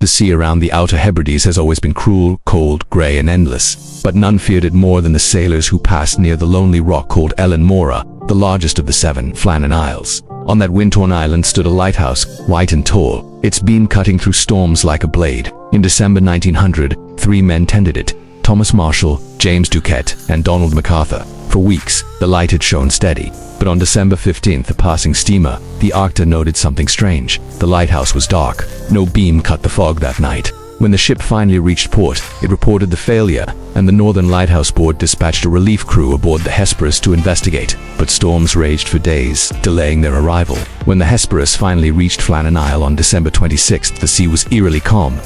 The sea around the Outer Hebrides has always been cruel, cold, grey and endless, but none feared it more than the sailors who passed near the lonely rock called Ellen Mora, the largest of the 7 Flannan Isles. On that wind-torn island stood a lighthouse, white and tall, its beam cutting through storms like a blade. In December 1900, 3 men tended it: Thomas Marshall, James Duquette, and Donald MacArthur. For weeks, the light had shone steady, but on December 15th, a passing steamer, the Arcta, noted something strange. The lighthouse was dark. No beam cut the fog that night. When the ship finally reached port, it reported the failure, and the Northern Lighthouse Board dispatched a relief crew aboard the Hesperus to investigate. But storms raged for days, delaying their arrival. When the Hesperus finally reached Flannan Isle on December 26th, the sea was eerily calm,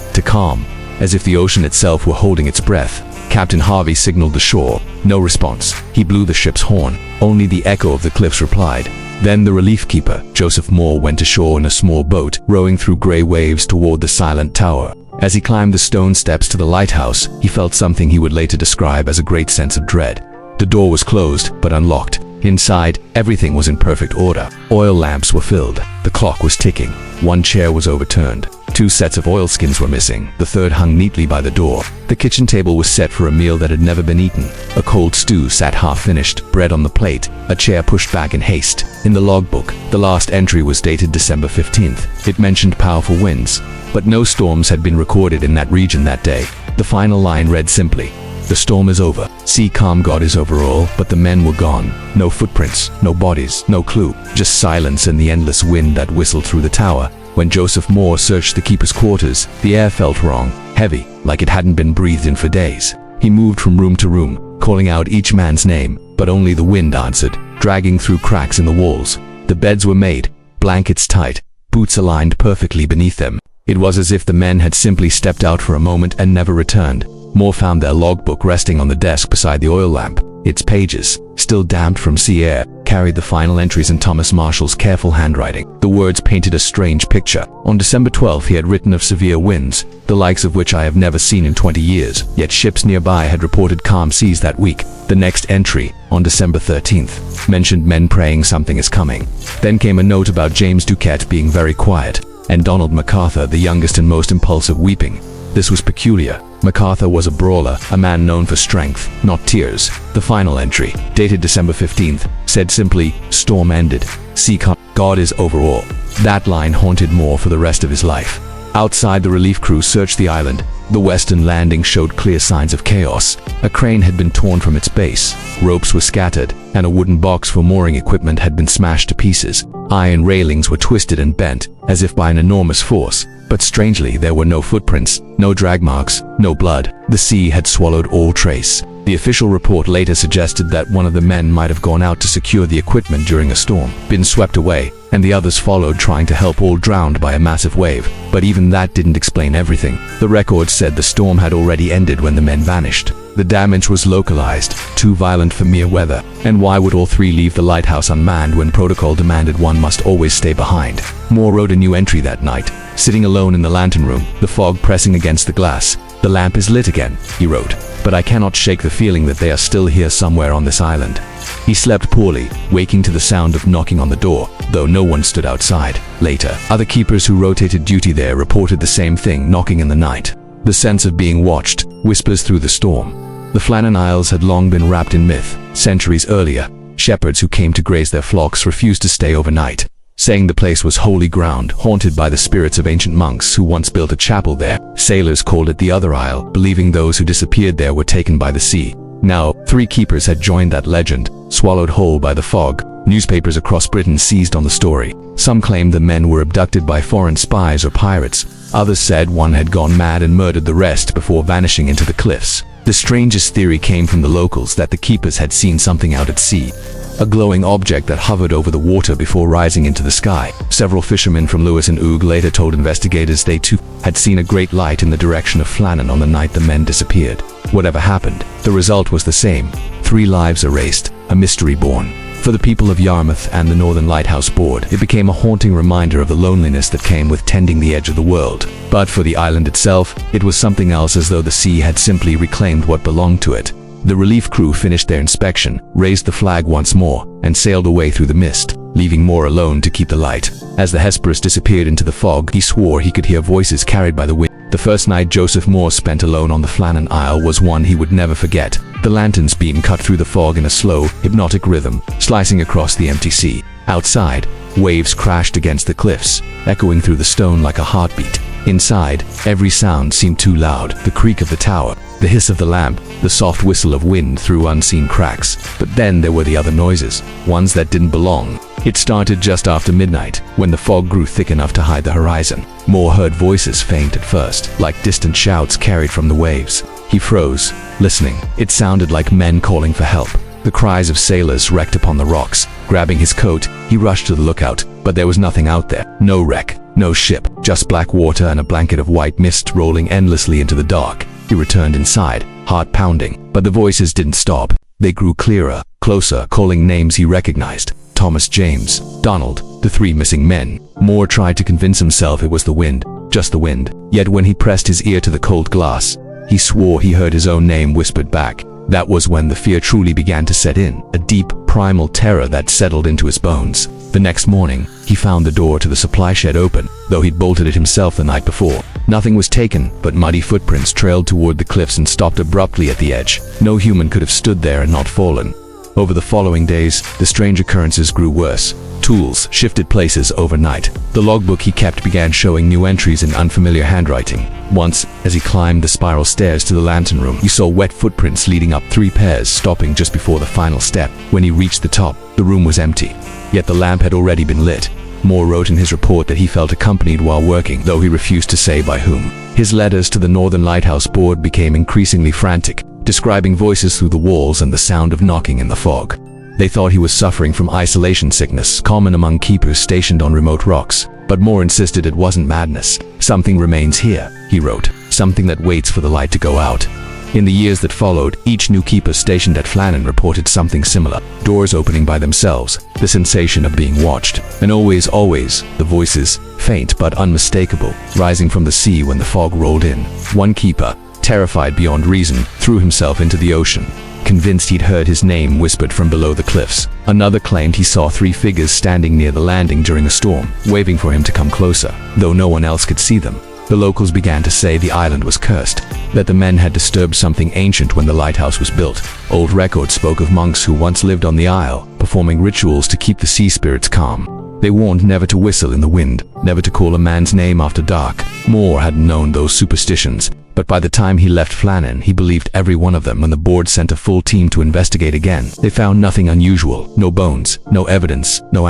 as if the ocean itself were holding its breath. Captain Harvey signaled the shore. No response. He blew the ship's horn. Only the echo of the cliffs replied. Then the relief keeper, Joseph Moore, went ashore in a small boat, rowing through grey waves toward the silent tower. As he climbed the stone steps to the lighthouse, he felt something he would later describe as a great sense of dread. The door was closed, but unlocked. Inside, everything was in perfect order. Oil lamps were filled. The clock was ticking. 1 chair was overturned. 2 sets of oilskins were missing. The third hung neatly by the door. The kitchen table was set for a meal that had never been eaten. A cold stew sat half-finished, bread on the plate, a chair pushed back in haste. In the logbook, the last entry was dated December 15th. It mentioned powerful winds, but no storms had been recorded in that region that day. The final line read simply, "The storm is over. Sea calm, God is over all," but the men were gone. No footprints, no bodies, no clue. Just silence and the endless wind that whistled through the tower. When Joseph Moore searched the keeper's quarters, the air felt wrong, heavy, like it hadn't been breathed in for days. He moved from room to room, calling out each man's name, but only the wind answered, dragging through cracks in the walls. The beds were made, blankets tight, boots aligned perfectly beneath them. It was as if the men had simply stepped out for a moment and never returned. Moore found their logbook resting on the desk beside the oil lamp. Its pages, still damp from sea air, carried the final entries in Thomas Marshall's careful handwriting. The words painted a strange picture. On December 12th, he had written of severe winds, the likes of which I have never seen in 20 years, yet ships nearby had reported calm seas that week. The next entry, on December 13th, mentioned men praying something is coming. Then came a note about James Duquette being very quiet, and Donald MacArthur, the youngest and most impulsive, weeping. This was peculiar. MacArthur was a brawler, a man known for strength, not tears. The final entry, dated December 15th, said simply, "Storm ended. Sea calm. God is over all." That line haunted Moore for the rest of his life. Outside, the relief crew searched the island. The western landing showed clear signs of chaos. A crane had been torn from its base, ropes were scattered, and a wooden box for mooring equipment had been smashed to pieces. Iron railings were twisted and bent, as if by an enormous force. But strangely, there were no footprints, no drag marks, no blood. The sea had swallowed all trace. The official report later suggested that one of the men might have gone out to secure the equipment during a storm, been swept away, and the others followed, trying to help, all drowned by a massive wave. But even that didn't explain everything. The records said the storm had already ended when the men vanished. The damage was localized, too violent for mere weather. And why would all 3 leave the lighthouse unmanned when protocol demanded one must always stay behind? Moore wrote a new entry that night. Sitting alone in the lantern room, the fog pressing against the glass. "The lamp is lit again," he wrote, "but I cannot shake the feeling that they are still here somewhere on this island." He slept poorly, waking to the sound of knocking on the door, though no one stood outside. Later, other keepers who rotated duty there reported the same thing, knocking in the night. The sense of being watched, whispers through the storm. The Flannan Isles had long been wrapped in myth. Centuries earlier, shepherds who came to graze their flocks refused to stay overnight, saying the place was holy ground, haunted by the spirits of ancient monks who once built a chapel there. Sailors called it the Other Isle, believing those who disappeared there were taken by the sea. Now, 3 keepers had joined that legend, swallowed whole by the fog. Newspapers across Britain seized on the story. Some claimed the men were abducted by foreign spies or pirates. Others said one had gone mad and murdered the rest before vanishing into the cliffs. The strangest theory came from the locals that the keepers had seen something out at sea, a glowing object that hovered over the water before rising into the sky. Several fishermen from Lewis and Oog later told investigators they too had seen a great light in the direction of Flannan on the night the men disappeared. Whatever happened, the result was the same. 3 lives erased, a mystery born. For the people of Yarmouth and the Northern Lighthouse Board, it became a haunting reminder of the loneliness that came with tending the edge of the world. But for the island itself, it was something else, as though the sea had simply reclaimed what belonged to it. The relief crew finished their inspection, raised the flag once more, and sailed away through the mist, leaving Moore alone to keep the light. As the Hesperus disappeared into the fog, he swore he could hear voices carried by the wind. The first night Joseph Moore spent alone on the Flannan Isle was one he would never forget. The lantern's beam cut through the fog in a slow, hypnotic rhythm, slicing across the empty sea. Outside, waves crashed against the cliffs, echoing through the stone like a heartbeat. Inside, every sound seemed too loud: the creak of the tower, the hiss of the lamp, the soft whistle of wind through unseen cracks. But then there were the other noises, ones that didn't belong. It started just after midnight, when the fog grew thick enough to hide the horizon. Moore heard voices faint at first, like distant shouts carried from the waves. He froze, listening. It sounded like men calling for help. The cries of sailors wrecked upon the rocks. Grabbing his coat, he rushed to the lookout, but there was nothing out there. No wreck, no ship, just black water and a blanket of white mist rolling endlessly into the dark. He returned inside, heart pounding, but the voices didn't stop. They grew clearer, closer, calling names he recognized. Thomas, James, Donald, the three missing men. Moore tried to convince himself it was the wind, just the wind. Yet when he pressed his ear to the cold glass, he swore he heard his own name whispered back. That was when the fear truly began to set in, a deep, primal terror that settled into his bones. The next morning, he found the door to the supply shed open, though he'd bolted it himself the night before. Nothing was taken, but muddy footprints trailed toward the cliffs and stopped abruptly at the edge. No human could have stood there and not fallen. Over the following days, the strange occurrences grew worse. Tools shifted places overnight. The logbook he kept began showing new entries in unfamiliar handwriting. Once, as he climbed the spiral stairs to the lantern room, he saw wet footprints leading up 3 pairs, stopping just before the final step. When he reached the top, the room was empty. Yet the lamp had already been lit. Moore wrote in his report that he felt accompanied while working, though he refused to say by whom. His letters to the Northern Lighthouse Board became increasingly frantic, describing voices through the walls and the sound of knocking in the fog. They thought he was suffering from isolation sickness, common among keepers stationed on remote rocks. But Moore insisted it wasn't madness. Something remains here, he wrote, something that waits for the light to go out. In the years that followed, each new keeper stationed at Flannan reported something similar. Doors opening by themselves, the sensation of being watched, and always, the voices, faint but unmistakable, rising from the sea when the fog rolled in. One keeper, terrified beyond reason, threw himself into the ocean, convinced he'd heard his name whispered from below the cliffs. Another claimed he saw 3 figures standing near the landing during a storm, waving for him to come closer, though no one else could see them. The locals began to say the island was cursed, that the men had disturbed something ancient when the lighthouse was built. Old records spoke of monks who once lived on the isle, performing rituals to keep the sea spirits calm. They warned never to whistle in the wind, never to call a man's name after dark. Moore hadn't known those superstitions, but by the time he left Flannan, he believed every one of them. When the board sent a full team to investigate again, they found nothing unusual. No bones, no evidence, no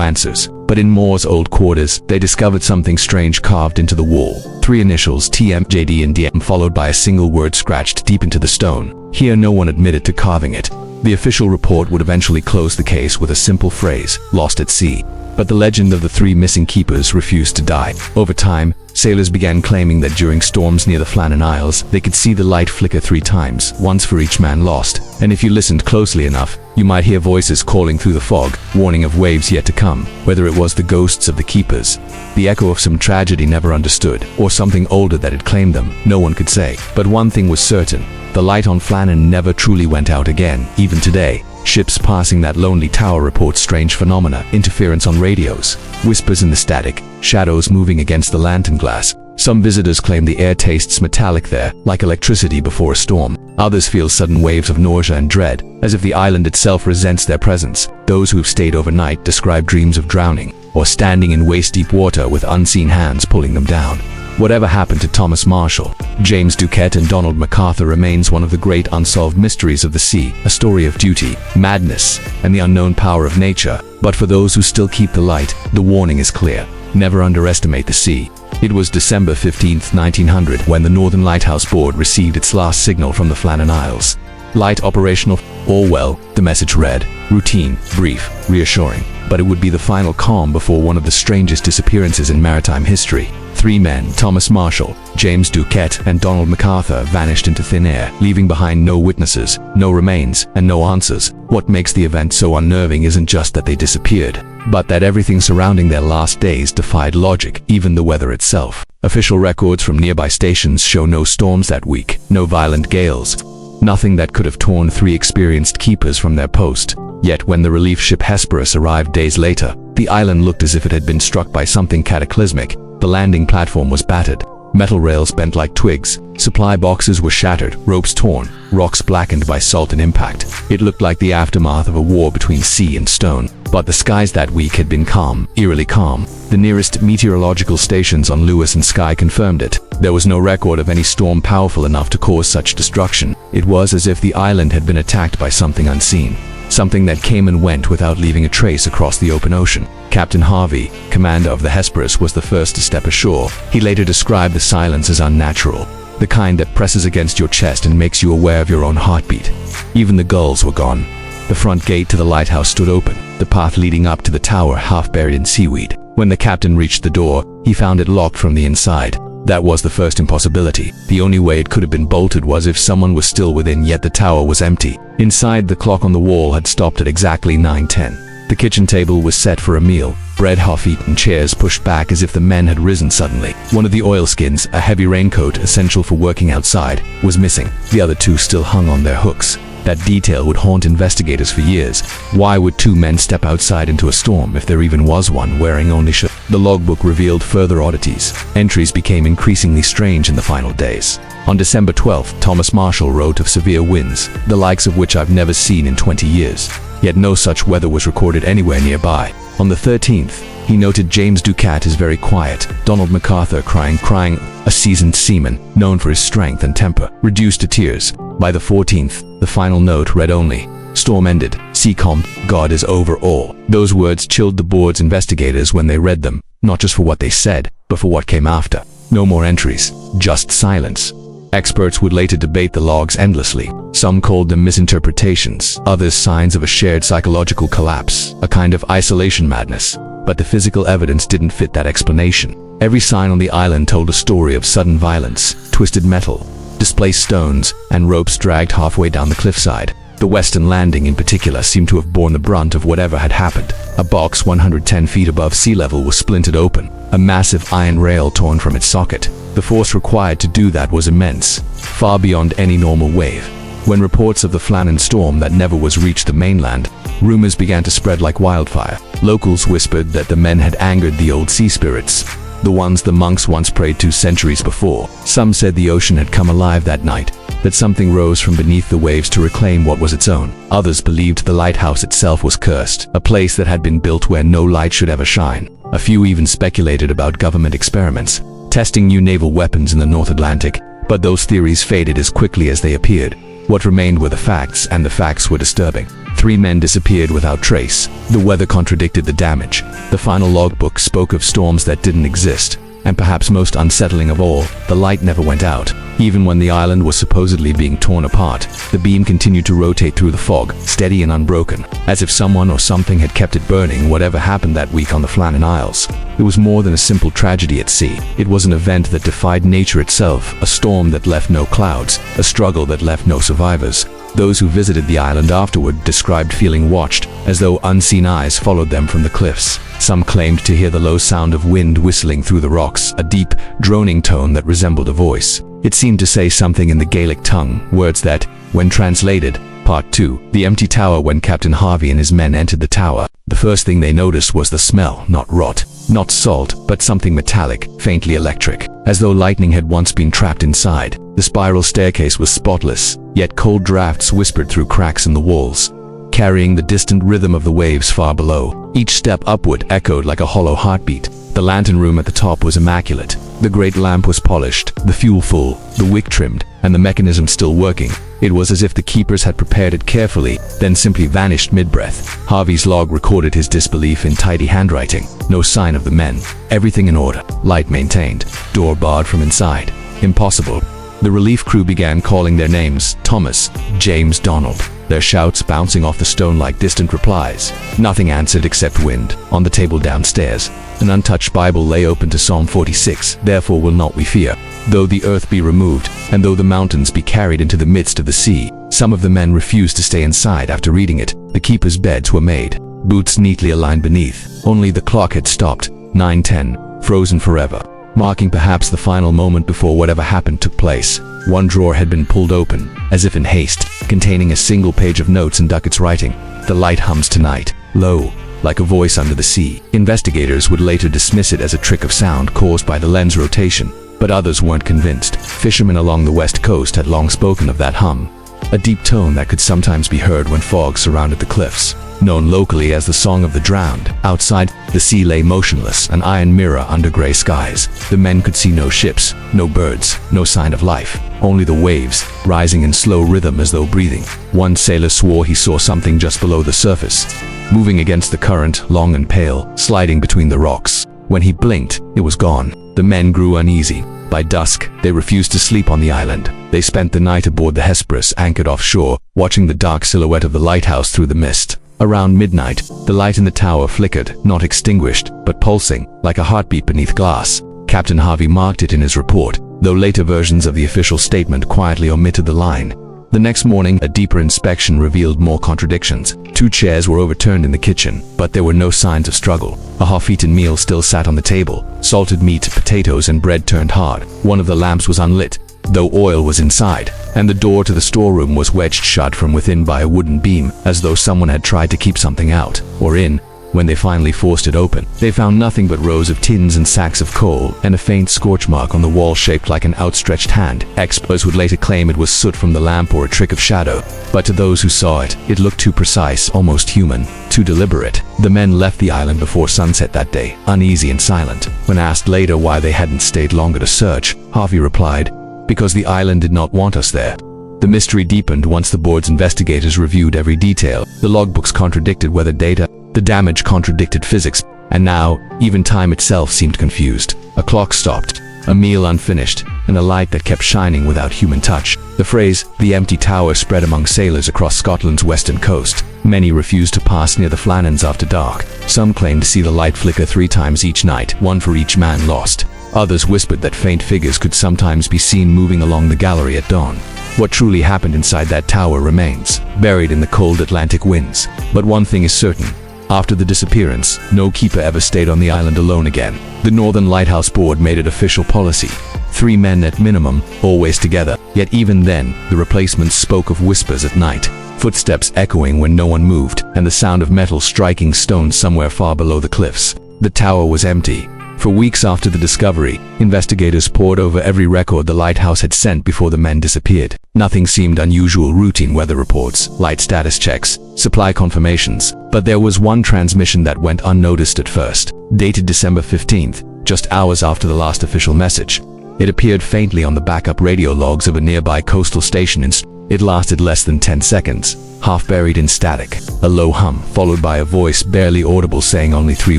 answers. But in Moore's old quarters, they discovered something strange carved into the wall. 3 initials, TM, JD, and DM, followed by a single word scratched deep into the stone. Here, no one admitted to carving it. The official report would eventually close the case with a simple phrase, lost at sea. But the legend of the 3 missing keepers refused to die. Over time, sailors began claiming that during storms near the Flannan Isles, they could see the light flicker 3 times, once for each man lost. And if you listened closely enough, you might hear voices calling through the fog, warning of waves yet to come. Whether it was the ghosts of the keepers, the echo of some tragedy never understood, or something older that had claimed them, no one could say. But one thing was certain: the light on Flannan never truly went out again. Even today, ships passing that lonely tower report strange phenomena, interference on radios, whispers in the static, shadows moving against the lantern glass. Some visitors claim the air tastes metallic there, like electricity before a storm. Others feel sudden waves of nausea and dread, as if the island itself resents their presence. Those who've stayed overnight describe dreams of drowning, or standing in waist-deep water with unseen hands pulling them down. Whatever happened to Thomas Marshall, James Duquette, and Donald MacArthur remains one of the great unsolved mysteries of the sea, a story of duty, madness, and the unknown power of nature. But for those who still keep the light, the warning is clear: never underestimate the sea. It was December 15, 1900, when the Northern Lighthouse Board received its last signal from the Flannan Isles. Light operational, all well, the message read. Routine, brief, reassuring. But it would be the final calm before one of the strangest disappearances in maritime history. 3 men, Thomas Marshall, James Duquette, and Donald MacArthur, vanished into thin air, leaving behind no witnesses, no remains, and no answers. What makes the event so unnerving isn't just that they disappeared, but that everything surrounding their last days defied logic, even the weather itself. Official records from nearby stations show no storms that week, no violent gales, nothing that could have torn 3 experienced keepers from their post. Yet when the relief ship Hesperus arrived days later, the island looked as if it had been struck by something cataclysmic. The landing platform was battered, Metal rails bent like twigs, supply boxes were shattered, ropes torn, rocks blackened by salt and impact. It looked like the aftermath of a war between sea and stone. But the skies that week had been calm, eerily calm. The nearest meteorological stations on Lewis and Skye confirmed it. There was no record of any storm powerful enough to cause such destruction. It was as if the island had been attacked by something unseen. Something that came and went without leaving a trace across the open ocean. Captain Harvey, commander of the Hesperus, was the first to step ashore. He later described the silence as unnatural, the kind that presses against your chest and makes you aware of your own heartbeat. Even the gulls were gone. The front gate to the lighthouse stood open, the path leading up to the tower half buried in seaweed. When the captain reached the door, he found it locked from the inside. That was the first impossibility. The only way it could have been bolted was if someone was still within, yet the tower was empty. Inside, the clock on the wall had stopped at exactly 9:10. The kitchen table was set for a meal. Bread half-eaten, chairs pushed back as if the men had risen suddenly. One of the oilskins, a heavy raincoat essential for working outside, was missing. The other two still hung on their hooks. That detail would haunt investigators for years. Why would two men step outside into a storm, if there even was one, wearing only shirts? The logbook revealed further oddities. Entries became increasingly strange in the final days. On December 12th, Thomas Marshall wrote of severe winds, the likes of which I've never seen in 20 years. Yet no such weather was recorded anywhere nearby. On the 13th, he noted James Ducat is very quiet. Donald MacArthur crying, a seasoned seaman, known for his strength and temper, reduced to tears. By the 14th, the final note read only, storm ended, sea calm, God is over all. Those words chilled the board's investigators when they read them, not just for what they said, but for what came after. No more entries, just silence. Experts would later debate the logs endlessly. Some called them misinterpretations, others signs of a shared psychological collapse, a kind of isolation madness. But the physical evidence didn't fit that explanation. Every sign on the island told a story of sudden violence, twisted metal, displaced stones, and ropes dragged halfway down the cliffside. The western landing in particular seemed to have borne the brunt of whatever had happened. A box 110 feet above sea level was splintered open, a massive iron rail torn from its socket. The force required to do that was immense, far beyond any normal wave. When reports of the Flannan storm that never was reached the mainland, rumors began to spread like wildfire. Locals whispered that the men had angered the old sea spirits, the ones the monks once prayed to centuries before. Some said the ocean had come alive that night, that something rose from beneath the waves to reclaim what was its own. Others believed the lighthouse itself was cursed, a place that had been built where no light should ever shine. A few even speculated about government experiments, testing new naval weapons in the North Atlantic, but those theories faded as quickly as they appeared. What remained were the facts, and the facts were disturbing. 3 men disappeared without trace. The weather contradicted the damage. The final logbook spoke of storms that didn't exist. And perhaps most unsettling of all, the light never went out. Even when the island was supposedly being torn apart, the beam continued to rotate through the fog, steady and unbroken, as if someone or something had kept it burning. Whatever happened that week on the Flannan Isles, it was more than a simple tragedy at sea. It was an event that defied nature itself, a storm that left no clouds, a struggle that left no survivors. Those who visited the island afterward described feeling watched, as though unseen eyes followed them from the cliffs. Some claimed to hear the low sound of wind whistling through the rocks, a deep, droning tone that resembled a voice. It seemed to say something in the Gaelic tongue, words that, when translated, Part 2, the empty tower. When Captain Harvey and his men entered the tower, the first thing they noticed was the smell, not rot, not salt, but something metallic, faintly electric, as though lightning had once been trapped inside. The spiral staircase was spotless, yet cold drafts whispered through cracks in the walls, carrying the distant rhythm of the waves far below. Each step upward echoed like a hollow heartbeat. The lantern room at the top was immaculate. The great lamp was polished, the fuel full, the wick trimmed, and the mechanism still working. It was as if the keepers had prepared it carefully, then simply vanished mid-breath. Harvey's log recorded his disbelief in tidy handwriting. No sign of the men. Everything in order. Light maintained. Door barred from inside. Impossible. The relief crew began calling their names: Thomas, James, Donald. Their shouts bouncing off the stone like distant replies. Nothing answered except wind. On the table downstairs, an untouched Bible lay open to Psalm 46. Therefore will not we fear, though the earth be removed, and though the mountains be carried into the midst of the sea. Some of the men refused to stay inside after reading it. The keepers' beds were made, boots neatly aligned beneath. Only the clock had stopped, 9:10, frozen forever, marking perhaps the final moment before whatever happened took place. One drawer had been pulled open, as if in haste, containing a single page of notes in Duckett's writing. The light hums tonight, low, like a voice under the sea. Investigators would later dismiss it as a trick of sound caused by the lens rotation. but others weren't convinced. Fishermen along the west coast had long spoken of that hum, a deep tone that could sometimes be heard when fog surrounded the cliffs. Known locally as the Song of the Drowned, outside, the sea lay motionless, an iron mirror under gray skies. The men could see no ships, no birds, no sign of life, only the waves, rising in slow rhythm as though breathing. One sailor swore he saw something just below the surface, moving against the current, long and pale, sliding between the rocks. When he blinked, it was gone. The men grew uneasy. By dusk, they refused to sleep on the island. They spent the night aboard the Hesperus, anchored offshore, watching the dark silhouette of the lighthouse through the mist. Around midnight, the light in the tower flickered, not extinguished, but pulsing, like a heartbeat beneath glass. Captain Harvey marked it in his report, though later versions of the official statement quietly omitted the line. The next morning, a deeper inspection revealed more contradictions. 2 chairs were overturned in the kitchen, but there were no signs of struggle. A half-eaten meal still sat on the table. Salted meat, potatoes, and bread turned hard. One of the lamps was unlit, though oil was inside, and the door to the storeroom was wedged shut from within by a wooden beam, as though someone had tried to keep something out, or in. When they finally forced it open, they found nothing but rows of tins and sacks of coal, and a faint scorch mark on the wall shaped like an outstretched hand. Experts would later claim it was soot from the lamp or a trick of shadow, but to those who saw it, it looked too precise, almost human, too deliberate. The men left the island before sunset that day, uneasy and silent. When asked later why they hadn't stayed longer to search, Harvey replied, "Because the island did not want us there." The mystery deepened once the board's investigators reviewed every detail. The logbooks contradicted weather data, the damage contradicted physics, and now, even time itself seemed confused. A clock stopped, a meal unfinished, and a light that kept shining without human touch. The phrase, "the empty tower," spread among sailors across Scotland's western coast. Many refused to pass near the Flannans after dark. Some claimed to see the light flicker 3 times each night, 1 for each man lost. Others whispered that faint figures could sometimes be seen moving along the gallery at dawn. What truly happened inside that tower remains, buried in the cold Atlantic winds. But one thing is certain. After the disappearance, no keeper ever stayed on the island alone again. The Northern Lighthouse Board made it official policy. 3 men at minimum, always together. Yet even then, the replacements spoke of whispers at night, footsteps echoing when no one moved, and the sound of metal striking stone somewhere far below the cliffs. The tower was empty. For weeks after the discovery, investigators pored over every record the lighthouse had sent before the men disappeared. Nothing seemed unusual: routine weather reports, light status checks, supply confirmations. But there was one transmission that went unnoticed at first. Dated December 15th, just hours after the last official message. It appeared faintly on the backup radio logs of a nearby coastal station. It lasted less than 10 seconds, half buried in static. A low hum, followed by a voice barely audible saying only 3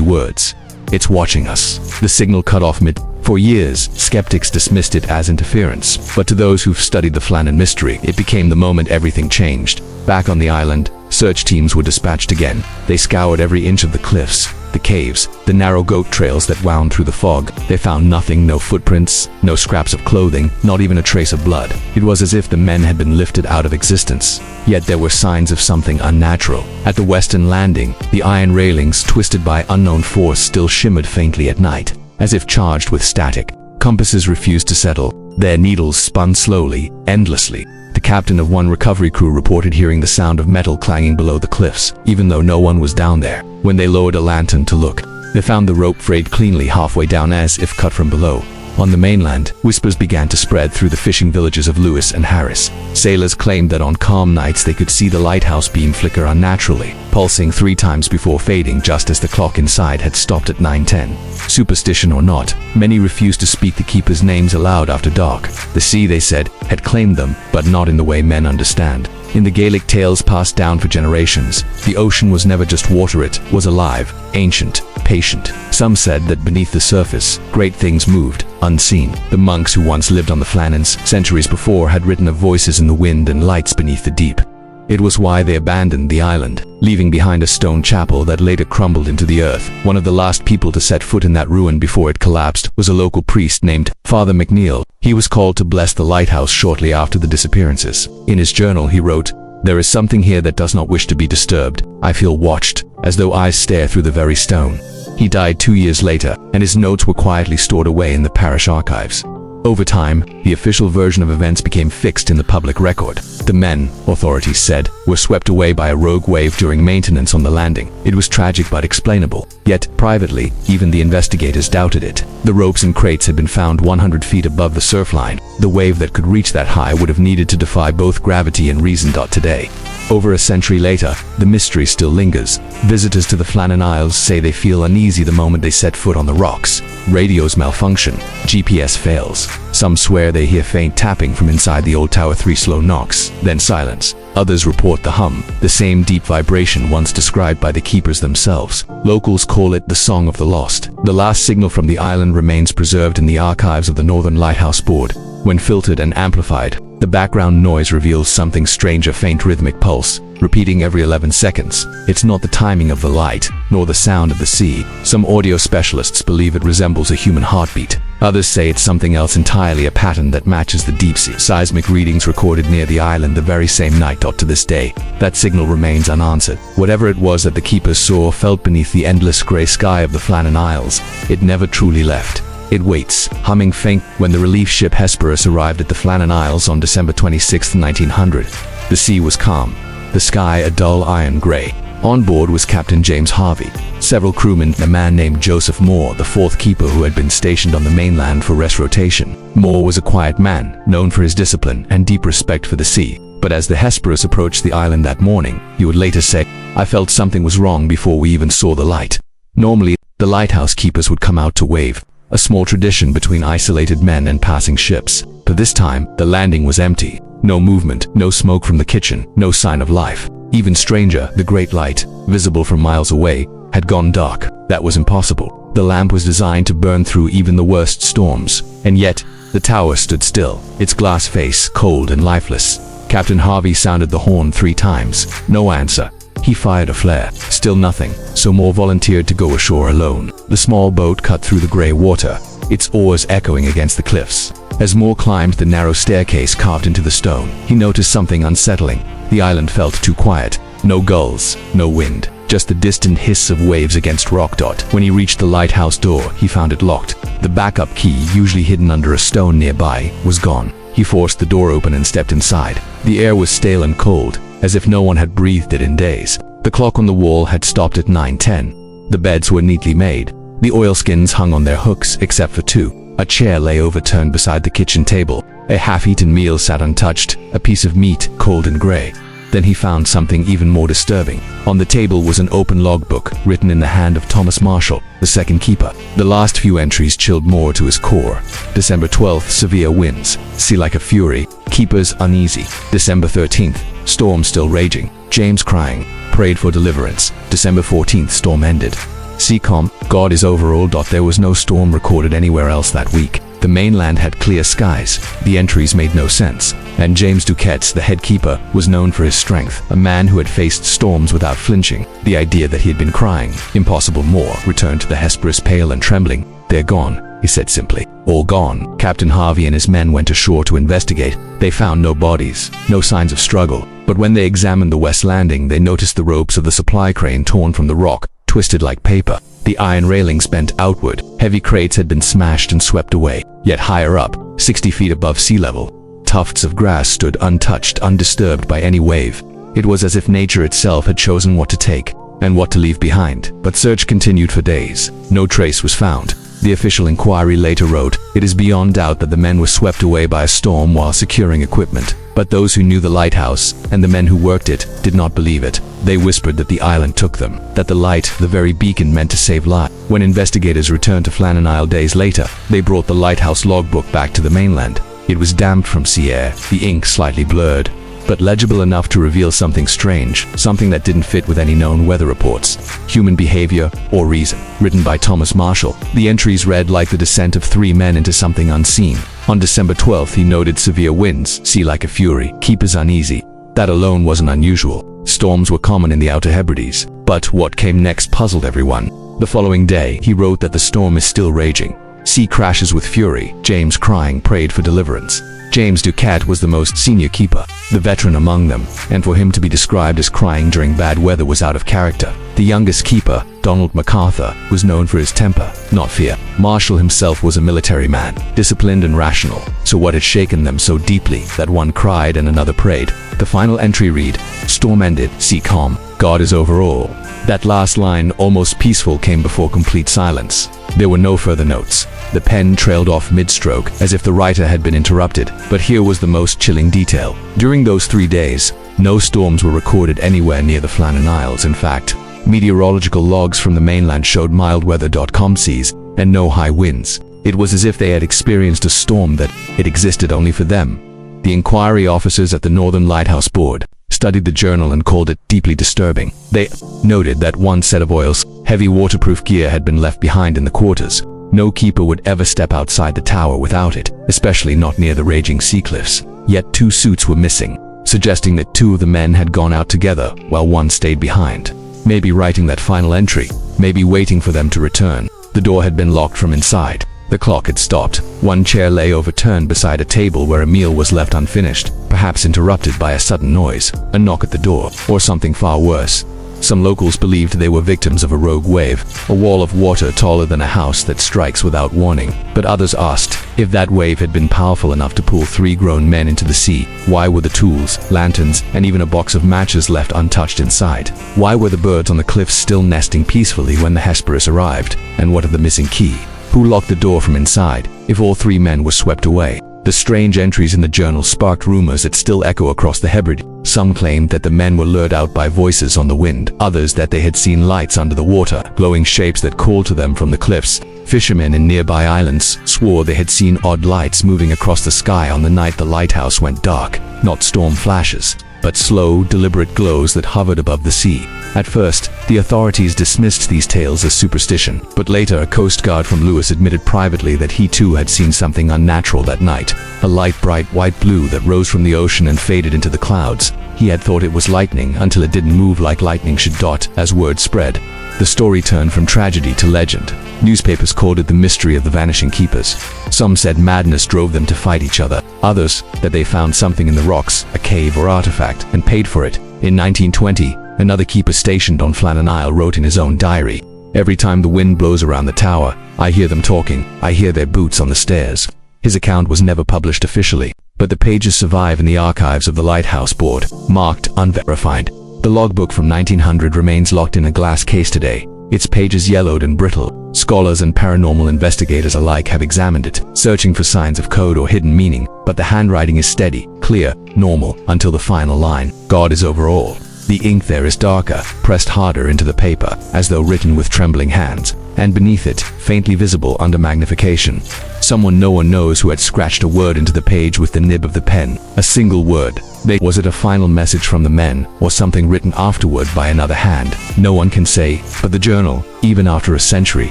words. "It's watching us." The signal cut off mid. For years, skeptics dismissed it as interference, but to those who've studied the Flannan mystery, it became the moment everything changed. Back on the island, search teams were dispatched again. They scoured every inch of the cliffs, the caves, the narrow goat trails that wound through the fog. They found nothing: no footprints, no scraps of clothing, not even a trace of blood. It was as if the men had been lifted out of existence. Yet there were signs of something unnatural. At the western landing, the iron railings, twisted by unknown force, still shimmered faintly at night, as if charged with static. Compasses refused to settle. Their needles spun slowly, endlessly. The captain of one recovery crew reported hearing the sound of metal clanging below the cliffs, even though no one was down there. When they lowered a lantern to look, they found the rope frayed cleanly halfway down, as if cut from below. On the mainland, whispers began to spread through the fishing villages of Lewis and Harris. Sailors claimed that on calm nights they could see the lighthouse beam flicker unnaturally, pulsing 3 times before fading, just as the clock inside had stopped at 9:10. Superstition or not, many refused to speak the keepers' names aloud after dark. The sea, they said, had claimed them, but not in the way men understand. In the Gaelic tales passed down for generations, the ocean was never just water, it was alive, ancient, patient. Some said that beneath the surface, great things moved, unseen. The monks who once lived on the Flannans, centuries before, had written of voices in the wind and lights beneath the deep. It was why they abandoned the island, leaving behind a stone chapel that later crumbled into the earth. One of the last people to set foot in that ruin before it collapsed was a local priest named Father McNeil. He was called to bless the lighthouse shortly after the disappearances. In his journal he wrote, "There is something here that does not wish to be disturbed. I feel watched, as though eyes stare through the very stone." He died 2 years later, and his notes were quietly stored away in the parish archives. Over time, the official version of events became fixed in the public record. The men, authorities said, were swept away by a rogue wave during maintenance on the landing. It was tragic but explainable. Yet, privately, even the investigators doubted it. The ropes and crates had been found 100 feet above the surf line. The wave that could reach that high would have needed to defy both gravity and reason. Today, over a century later, the mystery still lingers. Visitors to the Flannan Isles say they feel uneasy the moment they set foot on the rocks. Radios malfunction, GPS fails. Some swear they hear faint tapping from inside the old tower. 3 slow knocks, then silence. Others report the hum, the same deep vibration once described by the keepers themselves. Locals call it the Song of the Lost. The last signal from the island remains preserved in the archives of the Northern Lighthouse Board. When filtered and amplified, the background noise reveals something strange, a faint rhythmic pulse, repeating every 11 seconds. It's not the timing of the light, nor the sound of the sea. Some audio specialists believe it resembles a human heartbeat. Others say it's something else entirely, a pattern that matches the deep-sea seismic readings recorded near the island the very same night. To this day, that signal remains unanswered. Whatever it was that the keepers saw or felt beneath the endless gray sky of the Flannan Isles, it never truly left. It waits, humming faint. When the relief ship Hesperus arrived at the Flannan Isles on December 26, 1900, the sea was calm, the sky a dull iron gray. On board was Captain James Harvey, several crewmen, and a man named Joseph Moore, the 4th keeper who had been stationed on the mainland for rest rotation. Moore was a quiet man, known for his discipline and deep respect for the sea. But as the Hesperus approached the island that morning, he would later say, "I felt something was wrong before we even saw the light." Normally, the lighthouse keepers would come out to wave, a small tradition between isolated men and passing ships. But this time, the landing was empty. No movement, no smoke from the kitchen, no sign of life. Even stranger, the great light, visible from miles away, had gone dark. That was impossible. The lamp was designed to burn through even the worst storms. And yet, the tower stood still, its glass face cold and lifeless. Captain Harvey sounded the horn 3 times. No answer. He fired a flare. Still nothing. So Moore volunteered to go ashore alone. The small boat cut through the gray water, its oars echoing against the cliffs. As Moore climbed the narrow staircase carved into the stone, he noticed something unsettling. The island felt too quiet. No gulls, no wind, just the distant hiss of waves against rock. When he reached the lighthouse door, he found it locked. The backup key, usually hidden under a stone nearby, was gone. He forced the door open and stepped inside. The air was stale and cold, as if no one had breathed it in days. The clock on the wall had stopped at 9:10. The beds were neatly made. The oilskins hung on their hooks, except for 2. A chair lay overturned beside the kitchen table. A half-eaten meal sat untouched, a piece of meat, cold and gray. Then he found something even more disturbing. On the table was an open logbook, written in the hand of Thomas Marshall, the 2nd keeper. The last few entries chilled Moore to his core. December 12th, severe winds. Sea like a fury. Keepers uneasy. December 13th, storm still raging. James crying. Prayed for deliverance. December 14th, storm ended. Sea calm. God is over all. There was no storm recorded anywhere else that week. The mainland had clear skies. The entries made no sense. And James Duquette, the head keeper, was known for his strength, a man who had faced storms without flinching. The idea that he had been crying, impossible. Moore returned to the Hesperus pale and trembling. "They're gone," he said simply. "All gone." Captain Harvey and his men went ashore to investigate. They found no bodies, no signs of struggle. But when they examined the west landing, they noticed the ropes of the supply crane torn from the rock, twisted like paper. The iron railings bent outward. Heavy crates had been smashed and swept away. Yet higher up, 60 feet above sea level, tufts of grass stood untouched, undisturbed by any wave. It was as if nature itself had chosen what to take and what to leave behind. But search continued for days. No trace was found. The official inquiry later wrote, "It is beyond doubt that the men were swept away by a storm while securing equipment." But those who knew the lighthouse, and the men who worked it, did not believe it. They whispered that the island took them, that the light, the very beacon meant to save lives. When investigators returned to Flannan Isle days later, they brought the lighthouse logbook back to the mainland. It was damp from sea air, the ink slightly blurred, but legible enough to reveal something strange, something that didn't fit with any known weather reports, human behavior, or reason. Written by Thomas Marshall, the entries read like the descent of 3 men into something unseen. On December 12th, he noted severe winds, sea like a fury, keepers uneasy. That alone wasn't unusual. Storms were common in the Outer Hebrides. But what came next puzzled everyone. The following day, he wrote that the storm is still raging. Sea crashes with fury. James, crying, prayed for deliverance. James Ducat was the most senior keeper, the veteran among them, and for him to be described as crying during bad weather was out of character. The youngest keeper, Donald MacArthur, was known for his temper, not fear. Marshall himself was a military man, disciplined and rational, so what had shaken them so deeply that one cried and another prayed? The final entry read, "Storm ended, sea calm, God is over all." That last line, almost peaceful, came before complete silence. There were no further notes. The pen trailed off mid-stroke, as if the writer had been interrupted. But here was the most chilling detail. During those 3 days, no storms were recorded anywhere near the Flannan Isles. In fact, meteorological logs from the mainland showed mild weather.com seas and no high winds. It was as if they had experienced a storm that it existed only for them. The inquiry officers at the Northern Lighthouse Board studied the journal and called it deeply disturbing. They noted that one set of oils, heavy waterproof gear had been left behind in the quarters. No keeper would ever step outside the tower without it, especially not near the raging sea cliffs. Yet 2 suits were missing, suggesting that 2 of the men had gone out together while one stayed behind. Maybe writing that final entry, maybe waiting for them to return. The door had been locked from inside. The clock had stopped. One chair lay overturned beside a table where a meal was left unfinished, perhaps interrupted by a sudden noise, a knock at the door, or something far worse. Some locals believed they were victims of a rogue wave, a wall of water taller than a house that strikes without warning. But others asked, if that wave had been powerful enough to pull 3 grown men into the sea, why were the tools, lanterns, and even a box of matches left untouched inside? Why were the birds on the cliffs still nesting peacefully when the Hesperus arrived? And what of the missing key? Who locked the door from inside, if all 3 men were swept away? The strange entries in the journal sparked rumors that still echo across the Hebrides. Some claimed that the men were lured out by voices on the wind, others that they had seen lights under the water, glowing shapes that called to them from the cliffs. Fishermen in nearby islands swore they had seen odd lights moving across the sky on the night the lighthouse went dark. Not storm flashes, but slow, deliberate glows that hovered above the sea. At first, the authorities dismissed these tales as superstition, but later a Coast Guard from Lewis admitted privately that he too had seen something unnatural that night. A light bright white blue that rose from the ocean and faded into the clouds. He had thought it was lightning until it didn't move like lightning should dot. As word spread, the story turned from tragedy to legend. Newspapers called it the mystery of the vanishing keepers. Some said madness drove them to fight each other. Others, that they found something in the rocks, a cave or artifact, and paid for it. In 1920, another keeper stationed on Flannan Isle wrote in his own diary, "Every time the wind blows around the tower, I hear them talking. I hear their boots on the stairs." His account was never published officially, but the pages survive in the archives of the Lighthouse Board, marked unverified. The logbook from 1900 remains locked in a glass case today, its pages yellowed and brittle. Scholars and paranormal investigators alike have examined it, searching for signs of code or hidden meaning, but the handwriting is steady, clear, normal, until the final line, "God is over all." The ink there is darker, pressed harder into the paper, as though written with trembling hands, and beneath it, faintly visible under magnification, someone no one knows who had scratched a word into the page with the nib of the pen, a single word. Was it a final message from the men, or something written afterward by another hand? No one can say, but the journal, even after a century,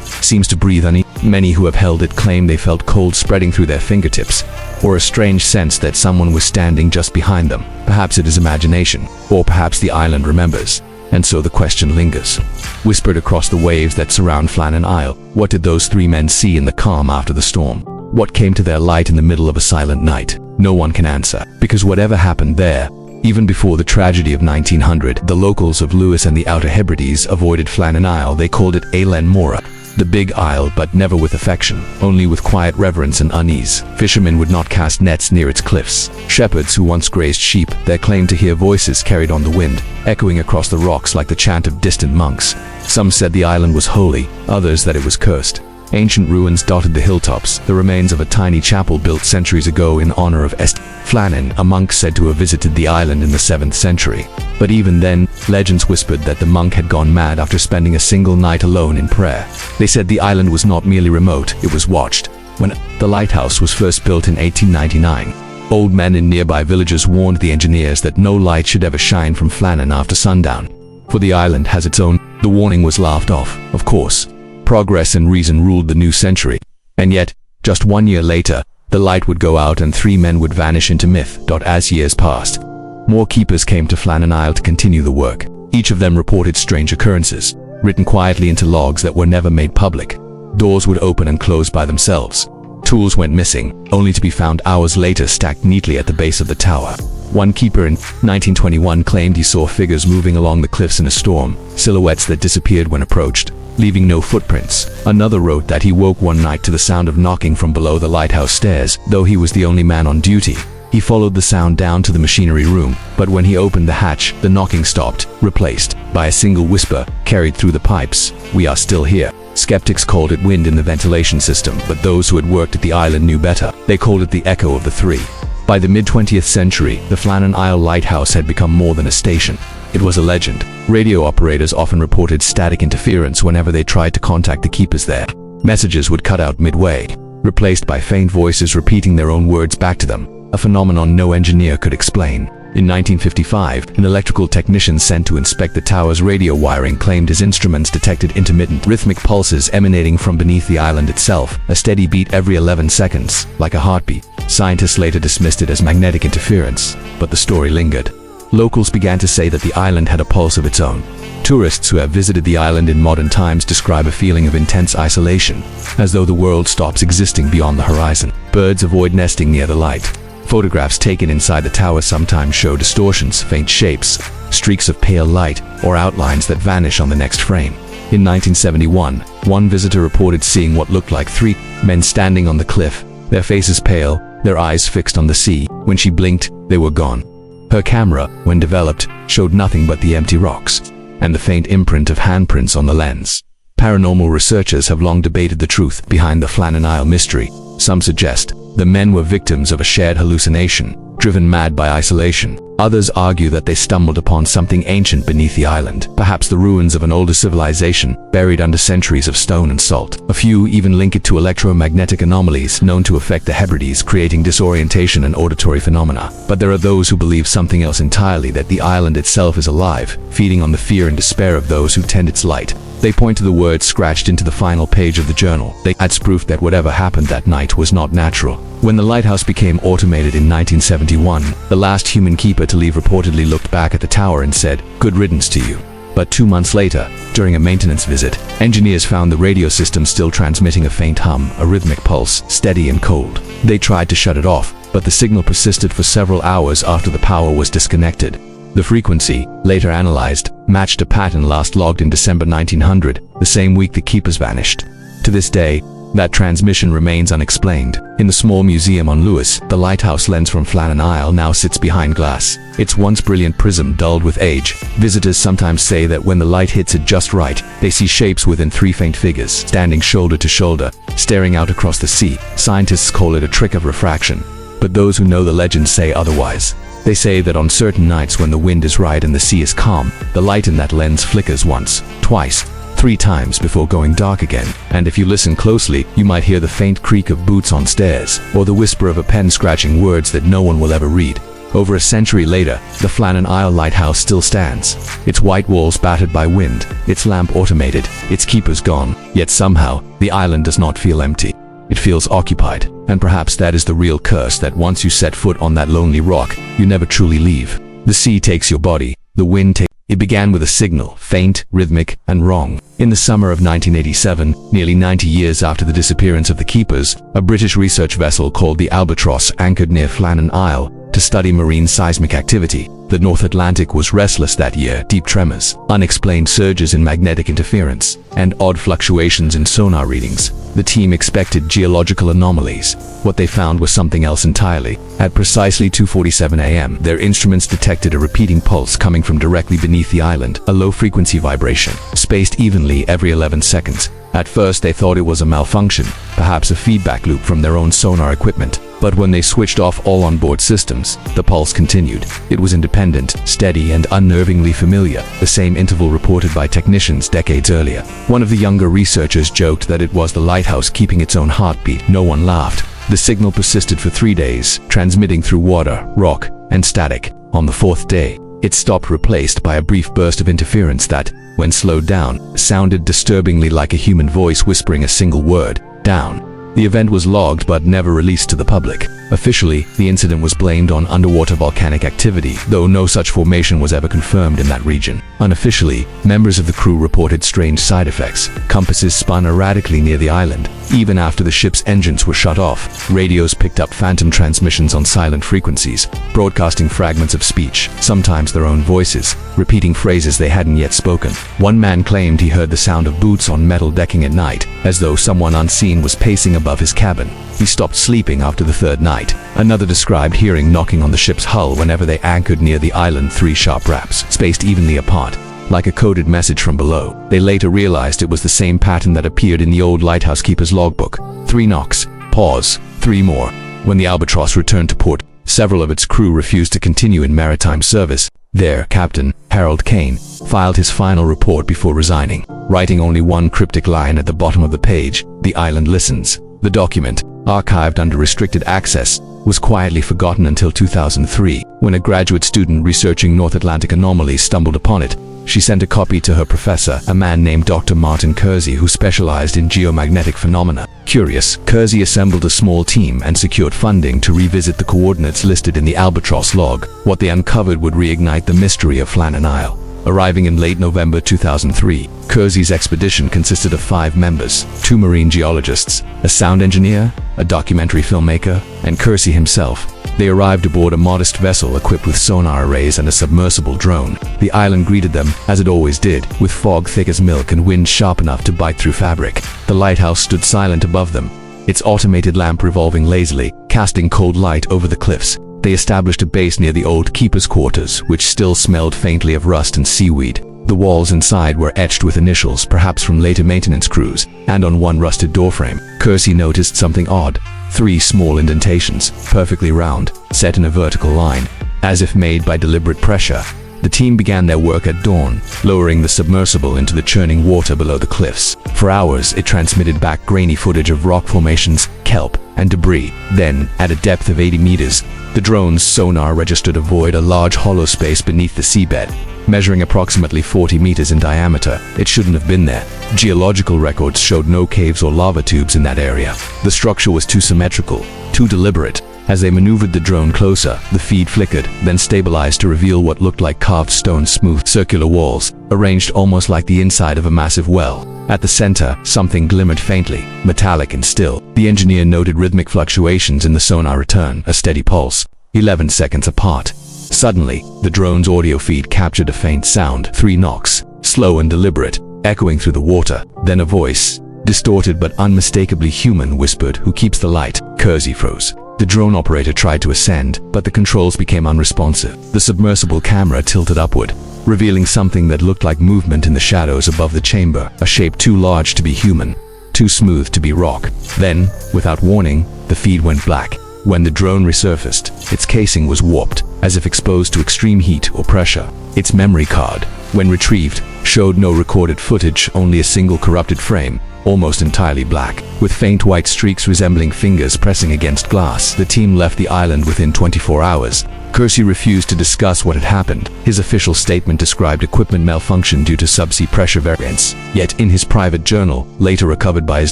seems to breathe unease. Many who have held it claim they felt cold spreading through their fingertips, or a strange sense that someone was standing just behind them. Perhaps it is imagination, or perhaps the island remembers. And so the question lingers. Whispered across the waves that surround Flannan Isle, what did those 3 men see in the calm after the storm? What came to their light in the middle of a silent night? No one can answer, because whatever happened there, even before the tragedy of 1900, the locals of Lewis and the Outer Hebrides avoided Flannan Isle. They called it Eilean Mora, the big isle, but never with affection, only with quiet reverence and unease. Fishermen would not cast nets near its cliffs. Shepherds who once grazed sheep, there claimed to hear voices carried on the wind, echoing across the rocks like the chant of distant monks. Some said the island was holy, others that it was cursed. Ancient ruins dotted the hilltops, the remains of a tiny chapel built centuries ago in honor of Flannan, a monk said to have visited the island in the 7th century. But even then, legends whispered that the monk had gone mad after spending a single night alone in prayer. They said the island was not merely remote, it was watched. When the lighthouse was first built in 1899, old men in nearby villages warned the engineers that no light should ever shine from Flannan after sundown, for the island has its own. The warning was laughed off, of course. Progress and reason ruled the new century. And yet, just 1 year later, the light would go out and 3 men would vanish into myth. As years passed, more keepers came to Flannan Isle to continue the work. Each of them reported strange occurrences, written quietly into logs that were never made public. Doors would open and close by themselves. Tools went missing, only to be found hours later stacked neatly at the base of the tower. One keeper in 1921 claimed he saw figures moving along the cliffs in a storm, silhouettes that disappeared when approached, leaving no footprints. Another wrote that he woke one night to the sound of knocking from below the lighthouse stairs, though he was the only man on duty. He followed the sound down to the machinery room, but when he opened the hatch, the knocking stopped, replaced by a single whisper carried through the pipes, "We are still here." Skeptics called it wind in the ventilation system, but those who had worked at the island knew better. They called it the echo of the three. By the mid-20th century, the Flannan Isle Lighthouse had become more than a station. It was a legend. Radio operators often reported static interference whenever they tried to contact the keepers there. Messages would cut out midway, replaced by faint voices repeating their own words back to them, a phenomenon no engineer could explain. In 1955, an electrical technician sent to inspect the tower's radio wiring claimed his instruments detected intermittent rhythmic pulses emanating from beneath the island itself, a steady beat every 11 seconds, like a heartbeat. Scientists later dismissed it as magnetic interference, but the story lingered. Locals began to say that the island had a pulse of its own. Tourists who have visited the island in modern times describe a feeling of intense isolation, as though the world stops existing beyond the horizon. Birds avoid nesting near the light. Photographs taken inside the tower sometimes show distortions, faint shapes, streaks of pale light, or outlines that vanish on the next frame. In 1971, one visitor reported seeing what looked like three men standing on the cliff, their faces pale, their eyes fixed on the sea. When she blinked, they were gone. Her camera, when developed, showed nothing but the empty rocks and the faint imprint of handprints on the lens. Paranormal researchers have long debated the truth behind the Flannan Isle mystery. Some suggest the men were victims of a shared hallucination, driven mad by isolation. Others argue that they stumbled upon something ancient beneath the island, perhaps the ruins of an older civilization, buried under centuries of stone and salt. A few even link it to electromagnetic anomalies known to affect the Hebrides, creating disorientation and auditory phenomena. But there are those who believe something else entirely, that the island itself is alive, feeding on the fear and despair of those who tend its light. They point to the words scratched into the final page of the journal. They adds proof that whatever happened that night was not natural. When the lighthouse became automated in 1971, the last human keeper to leave reportedly looked back at the tower and said, "Good riddance to you." But 2 months later, during a maintenance visit, engineers found the radio system still transmitting a faint hum, a rhythmic pulse, steady and cold. They tried to shut it off, but the signal persisted for several hours after the power was disconnected. The frequency, later analyzed, matched a pattern last logged in December 1900, the same week the keepers vanished. To this day, that transmission remains unexplained. In the small museum on Lewis, the lighthouse lens from Flannan Isle now sits behind glass, its once brilliant prism dulled with age. Visitors sometimes say that when the light hits it just right, they see shapes within three faint figures, standing shoulder to shoulder, staring out across the sea. Scientists call it a trick of refraction, but those who know the legend say otherwise. They say that on certain nights when the wind is right and the sea is calm, the light in that lens flickers once, twice, 3 times before going dark again. And if you listen closely, you might hear the faint creak of boots on stairs, or the whisper of a pen scratching words that no one will ever read. Over a century later, the Flannan Isle Lighthouse still stands, its white walls battered by wind, its lamp automated, its keepers gone, yet somehow, the island does not feel empty. It feels occupied, and perhaps that is the real curse, that once you set foot on that lonely rock, you never truly leave. The sea takes your body, the wind takes. It began with a signal, faint, rhythmic, and wrong. In the summer of 1987, nearly 90 years after the disappearance of the keepers, a British research vessel called the Albatross anchored near Flannan Isle to study marine seismic activity. The North Atlantic was restless that year. Deep tremors, unexplained surges in magnetic interference, and odd fluctuations in sonar readings. The team expected geological anomalies. What they found was something else entirely. At precisely 2:47 a.m., their instruments detected a repeating pulse coming from directly beneath the island, a low-frequency vibration, spaced evenly every 11 seconds. At first, they thought it was a malfunction, perhaps a feedback loop from their own sonar equipment. But when they switched off all onboard systems, the pulse continued. It was independent, steady, and unnervingly familiar, the same interval reported by technicians decades earlier. One of the younger researchers joked that it was the lighthouse keeping its own heartbeat. No one laughed. The signal persisted for 3 days, transmitting through water, rock, and static. On the 4th day, it stopped, replaced by a brief burst of interference that, when slowed down, sounded disturbingly like a human voice whispering a single word, "Down." The event was logged but never released to the public. Officially, the incident was blamed on underwater volcanic activity, though no such formation was ever confirmed in that region. Unofficially, members of the crew reported strange side effects. Compasses spun erratically near the island. Even after the ship's engines were shut off, radios picked up phantom transmissions on silent frequencies, broadcasting fragments of speech, sometimes their own voices, repeating phrases they hadn't yet spoken. One man claimed he heard the sound of boots on metal decking at night, as though someone unseen was pacing above his cabin. He stopped sleeping after the third night. Another described hearing knocking on the ship's hull whenever they anchored near the island, 3 sharp raps, spaced evenly apart, like a coded message from below. They later realized it was the same pattern that appeared in the old lighthouse keeper's logbook. 3 knocks, pause, 3 more. When the Albatross returned to port, several of its crew refused to continue in maritime service. Their captain, Harold Kane, filed his final report before resigning, writing only one cryptic line at the bottom of the page: "The island listens." The document, archived under restricted access, was quietly forgotten until 2003, when a graduate student researching North Atlantic anomalies stumbled upon it. She sent a copy to her professor, a man named Dr. Martin Kersey, who specialized in geomagnetic phenomena. Curious, Kersey assembled a small team and secured funding to revisit the coordinates listed in the Albatross log. What they uncovered would reignite the mystery of Flannan Isle. Arriving in late November 2003, Kersey's expedition consisted of 5 members: 2 marine geologists, a sound engineer, a documentary filmmaker, and Kersey himself. They arrived aboard a modest vessel equipped with sonar arrays and a submersible drone. The island greeted them, as it always did, with fog thick as milk and wind sharp enough to bite through fabric. The lighthouse stood silent above them, its automated lamp revolving lazily, casting cold light over the cliffs. They established a base near the old keeper's quarters, which still smelled faintly of rust and seaweed. The walls inside were etched with initials, perhaps from later maintenance crews, and on one rusted doorframe, Kersey noticed something odd: 3 small indentations, perfectly round, set in a vertical line, as if made by deliberate pressure. The team began their work at dawn, lowering the submersible into the churning water below the cliffs. For hours, it transmitted back grainy footage of rock formations, kelp, and debris. Then, at a depth of 80 meters, the drone's sonar registered a void, a large hollow space beneath the seabed. Measuring approximately 40 meters in diameter, it shouldn't have been there. Geological records showed no caves or lava tubes in that area. The structure was too symmetrical, too deliberate. As they maneuvered the drone closer, the feed flickered, then stabilized to reveal what looked like carved stone, smooth, circular walls, arranged almost like the inside of a massive well. At the center, something glimmered faintly, metallic and still. The engineer noted rhythmic fluctuations in the sonar return, a steady pulse, 11 seconds apart. Suddenly, the drone's audio feed captured a faint sound, 3 knocks, slow and deliberate, echoing through the water. Then a voice, distorted but unmistakably human, whispered, "Who keeps the light?" Kersey froze. The drone operator tried to ascend, but the controls became unresponsive. The submersible camera tilted upward, revealing something that looked like movement in the shadows above the chamber, a shape too large to be human, too smooth to be rock. Then, without warning, the feed went black. When the drone resurfaced, its casing was warped, as if exposed to extreme heat or pressure. Its memory card, when retrieved, showed no recorded footage, only a single corrupted frame, almost entirely black, with faint white streaks resembling fingers pressing against glass. The team left the island within 24 hours. Kersey refused to discuss what had happened. His official statement described equipment malfunction due to subsea pressure variance. Yet in his private journal, later recovered by his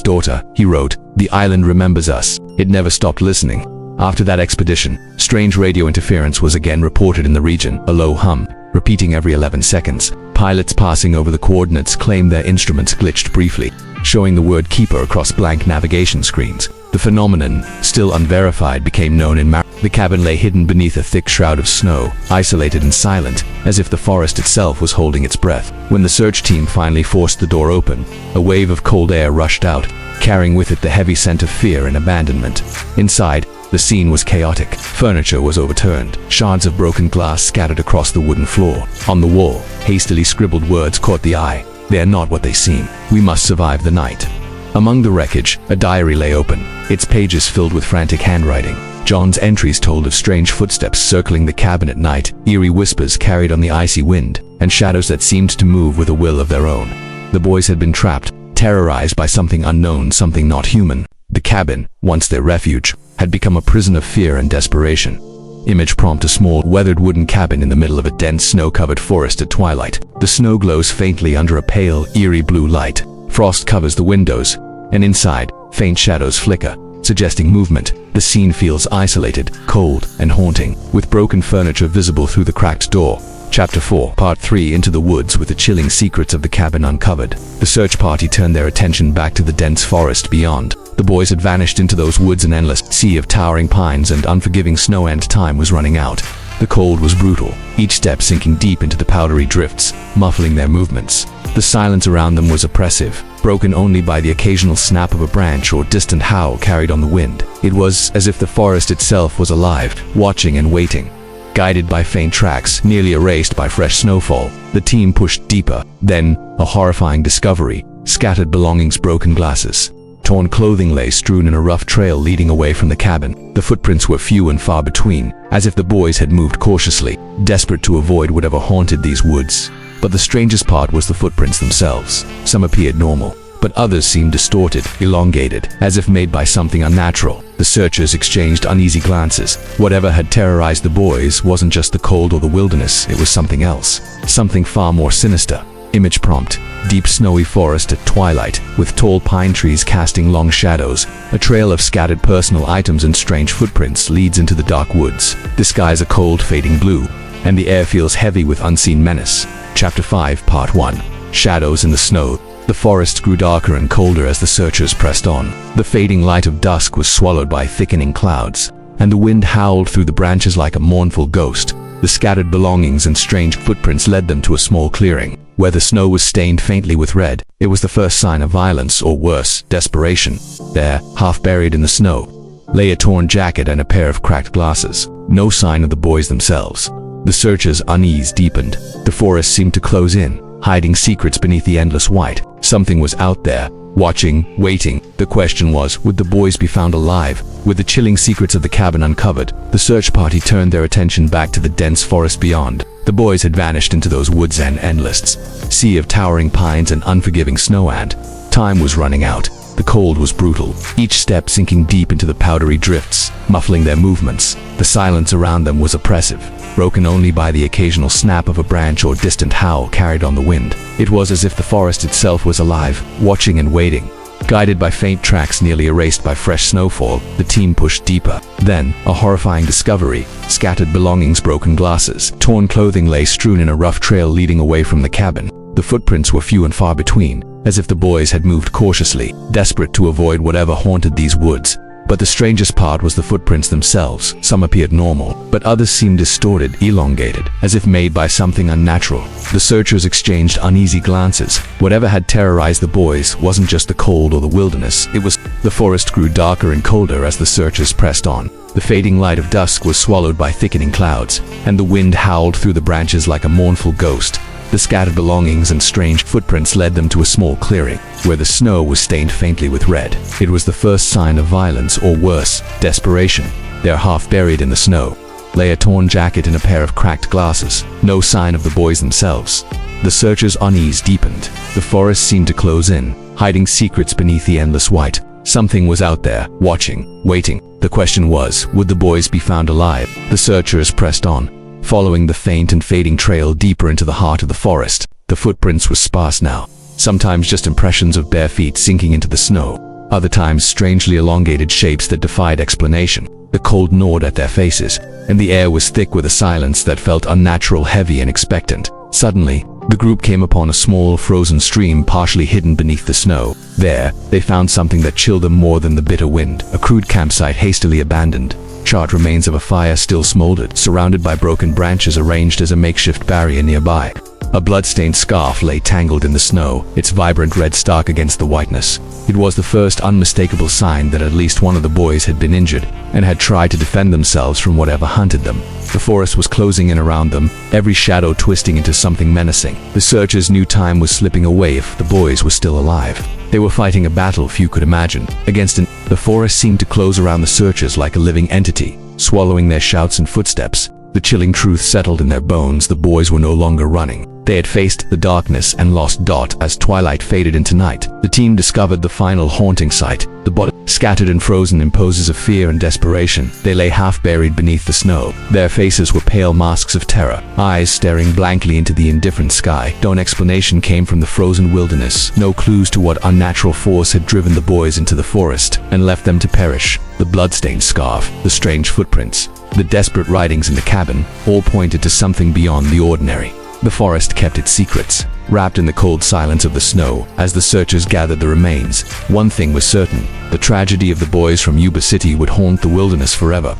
daughter, he wrote, "The island remembers us. It never stopped listening." After that expedition, strange radio interference was again reported in the region, a low hum, repeating every 11 seconds. Pilots passing over the coordinates claimed their instruments glitched briefly, showing the word keeper across blank navigation screens. The phenomenon, still unverified, became known in The cabin lay hidden beneath a thick shroud of snow, isolated and silent, as if the forest itself was holding its breath. When the search team finally forced the door open, a wave of cold air rushed out, carrying with it the heavy scent of fear and abandonment. Inside, the scene was chaotic. Furniture was overturned, shards of broken glass scattered across the wooden floor. On the wall, hastily scribbled words caught the eye. "They are not what they seem. We must survive the night." Among the wreckage, a diary lay open, its pages filled with frantic handwriting. John's entries told of strange footsteps circling the cabin at night, eerie whispers carried on the icy wind, and shadows that seemed to move with a will of their own. The boys had been trapped, terrorized by something unknown, something not human. The cabin, once their refuge, had become a prison of fear and desperation. Image prompt: a small, weathered wooden cabin in the middle of a dense, snow-covered forest at twilight. The snow glows faintly under a pale, eerie blue light. Frost covers the windows, and inside, Faint shadows flicker, suggesting movement. The scene feels isolated, cold, and haunting, with broken furniture visible through the cracked door. Chapter 4, Part 3. Into the woods with the chilling secrets of the cabin uncovered. The search party turned their attention back to the dense forest beyond. The boys had vanished into those woods, an endless sea of towering pines and unforgiving snow, and time was running out. The cold was brutal, each step sinking deep into the powdery drifts, muffling their movements. The silence around them was oppressive, broken only by the occasional snap of a branch or distant howl carried on the wind. It was as if the forest itself was alive, watching and waiting. Guided by faint tracks, nearly erased by fresh snowfall, the team pushed deeper. Then, a horrifying discovery: scattered belongings, broken glasses. Torn clothing lay strewn in a rough trail leading away from the cabin. The footprints were few and far between, as if the boys had moved cautiously, desperate to avoid whatever haunted these woods. But the strangest part was the footprints themselves. Some appeared normal, but others seemed distorted, elongated, as if made by something unnatural. The searchers exchanged uneasy glances. Whatever had terrorized the boys wasn't just the cold or the wilderness, it was something else. Something far more sinister. Image prompt: deep snowy forest at twilight, with tall pine trees casting long shadows. A trail of scattered personal items and strange footprints leads into the dark woods. The skies are cold, fading blue, and the air feels heavy with unseen menace. Chapter 5, Part 1. Shadows in the snow. The forest grew darker and colder as the searchers pressed on. The fading light of dusk was swallowed by thickening clouds, and the wind howled through the branches like a mournful ghost. The scattered belongings and strange footprints led them to a small clearing, where the snow was stained faintly with red. It was the first sign of violence, or worse, desperation. There, half buried in the snow, lay a torn jacket and a pair of cracked glasses. No sign of the boys themselves. The searchers' unease deepened. The forest seemed to close in, hiding secrets beneath the endless white. Something was out there, watching, waiting. The question was, would the boys be found alive? With the chilling secrets of the cabin uncovered, the search party turned their attention back to the dense forest beyond. The boys had vanished into those woods and endless sea of towering pines and unforgiving snow, and time was running out. The cold was brutal, each step sinking deep into the powdery drifts, muffling their movements. The silence around them was oppressive, broken only by the occasional snap of a branch or distant howl carried on the wind. It was as if the forest itself was alive, watching and waiting. Guided by faint tracks nearly erased by fresh snowfall, the team pushed deeper. Then, a horrifying discovery: scattered belongings, broken glasses. Torn clothing lay strewn in a rough trail leading away from the cabin. The footprints were few and far between, as if the boys had moved cautiously, desperate to avoid whatever haunted these woods. But the strangest part was the footprints themselves. Some appeared normal, but others seemed distorted, elongated, as if made by something unnatural. The searchers exchanged uneasy glances. Whatever had terrorized the boys wasn't just the cold or the wilderness, it was... The forest grew darker and colder as the searchers pressed on. The fading light of dusk was swallowed by thickening clouds, and the wind howled through the branches like a mournful ghost. The scattered belongings and strange footprints led them to a small clearing, where the snow was stained faintly with red. It was the first sign of violence, or worse, desperation. There, half buried in the snow, lay a torn jacket and a pair of cracked glasses. No sign of the boys themselves. The searchers' unease deepened. The forest seemed to close in, hiding secrets beneath the endless white. Something was out there, watching, waiting. The question was, would the boys be found alive? The searchers pressed on, following the faint and fading trail deeper into the heart of the forest. The footprints were sparse now, sometimes just impressions of bare feet sinking into the snow, other times strangely elongated shapes that defied explanation. The cold gnawed at their faces, and the air was thick with a silence that felt unnatural, heavy, and expectant. Suddenly, the group came upon a small, frozen stream partially hidden beneath the snow. There, they found something that chilled them more than the bitter wind: a crude campsite hastily abandoned. Charred remains of a fire still smoldered, surrounded by broken branches arranged as a makeshift barrier nearby. A blood-stained scarf lay tangled in the snow, its vibrant red stark against the whiteness. It was the first unmistakable sign that at least one of the boys had been injured and had tried to defend themselves from whatever hunted them. The forest was closing in around them, every shadow twisting into something menacing. The searchers knew time was slipping away if the boys were still alive. They were fighting a battle few could imagine, against an... The forest seemed to close around the searchers like a living entity, swallowing their shouts and footsteps. The chilling truth settled in their bones: the boys were no longer running. They had faced the darkness and lost Dot as twilight faded into night. The team discovered the final haunting sight: the body scattered and frozen in poses of fear and desperation. They lay half-buried beneath the snow. Their faces were pale masks of terror, eyes staring blankly into the indifferent sky. No explanation came from the frozen wilderness, no clues to what unnatural force had driven the boys into the forest and left them to perish. The blood-stained scarf, the strange footprints, the desperate writings in the cabin, all pointed to something beyond the ordinary. The forest kept its secrets, wrapped in the cold silence of the snow as the searchers gathered the remains. One thing was certain: the tragedy of the boys from Yuba City would haunt the wilderness forever.